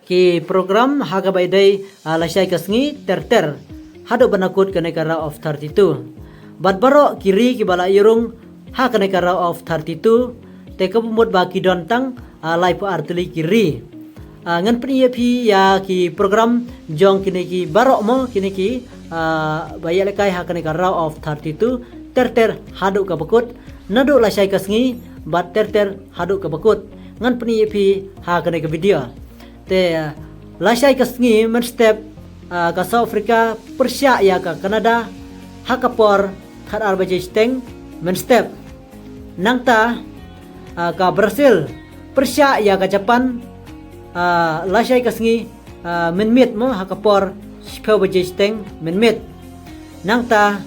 ki program haga baidai lasai kasngi ter hado banakut kenekara of 32 bat baro kiri ki bala irung ha kenekara of 32 te kapumut ba ki dontang lai po artili kiri ngan pi ya ki program jong kini ki baro mo kini ki bayalekai ha kenekara of 32 ter hado ka bakut nado lasai kasngi bat ter hado ka bakut ngan pi ha keneka video te lasai kasngi men step ka South Africa Persia ya ka Canada hakapor khat arbaje steng men step nangta ka Brazil Persia ya ka Japan lasai kasngi men mit mo hakapor speu baje steng men mit nangta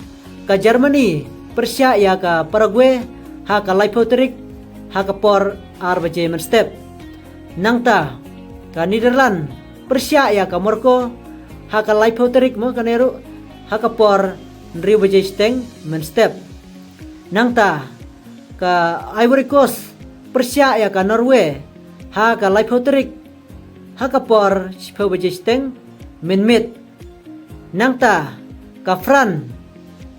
ka Germany Persia ya ka Paraguay ha ka Laipoterik hakapor arbaje men step nangta ka Netherlands Persia ya ka Morocco haka Laipoterik mo kaneru haka por Rio Bajesteng men step nangta ka Ivory Coast Persia ya ka Norway haka Laipoterik haka por Speu Bajesteng men mit nangta ka France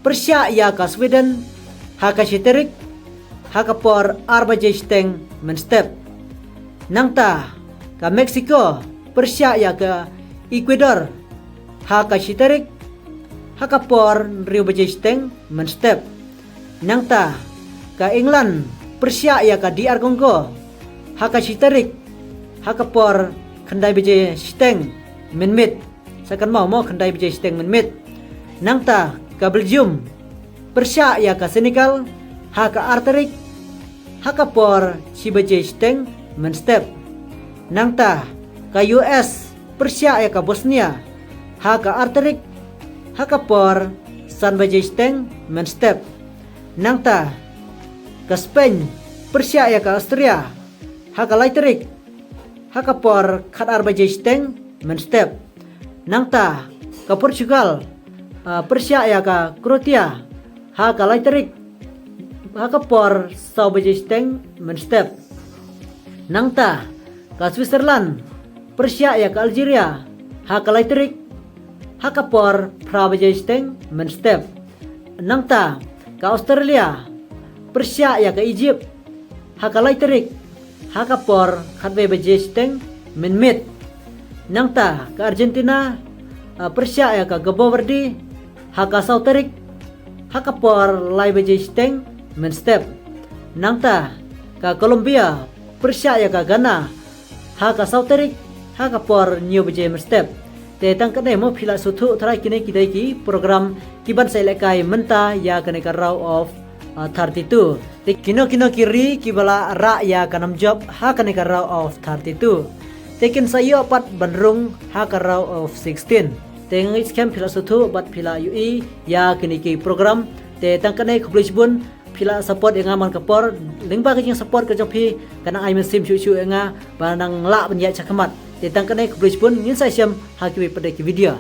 Persia ya ka Sweden haka Shiterik haka por Arbajesteng men step nangta ka Mexico Persia ya ka Ecuador haka Shiterik haka por Rio Bajesteng men step nangta ka England Persia ya ka DR Congo haka Shiterik haka por Khandai Bajesteng men mit sakan mau Khandai Bajesteng men mit nangta ka Belgium Persia ya ka Senegal haka Arterik haka por Si Bajesteng men step nangta ka US Persia ya ka Bosnia haka Arterik haka por San Bajesteng men step nangta ka Spain Persia ya ka Austria haka Laiterik haka por Khat Arbajesteng men step nangta ka Portugal Persia ya ka Kroatia haka Laiterik haka por Sau Bajesteng men step nangta ka Switzerland Persia ya ka Algeria haka Laiterik haka por Pra Bajesteng men step nangta ka Australia Persia ya ka Egypt haka Laiterik haka por Khatbe Bajesteng men mit nangta ka Argentina Persia ya ka Cabo Verde haka Sauterik haka por Lai Bajesteng men step nangta ka Colombia Persia ya ka Ghana haka Sauterik haka por New Baje men step te tangkane mo phila suthu thrai kine kidai ki program kiban sai lekai menta ya kane ka raw of 32 te kino kiri kibala ra ya kanam job ha kane ka raw of 32 te kin sayo pat bandrung ha ka raw of 16 te ngi scam phila suthu bat phila ui ya kine ki program te tangkane publish bun phila support enga man kapor lingba ka jing support ka jopi kana ai mesim chu enga banang la banya chakamat te tangkane publish bun ngin sai siam ha ki pada ki video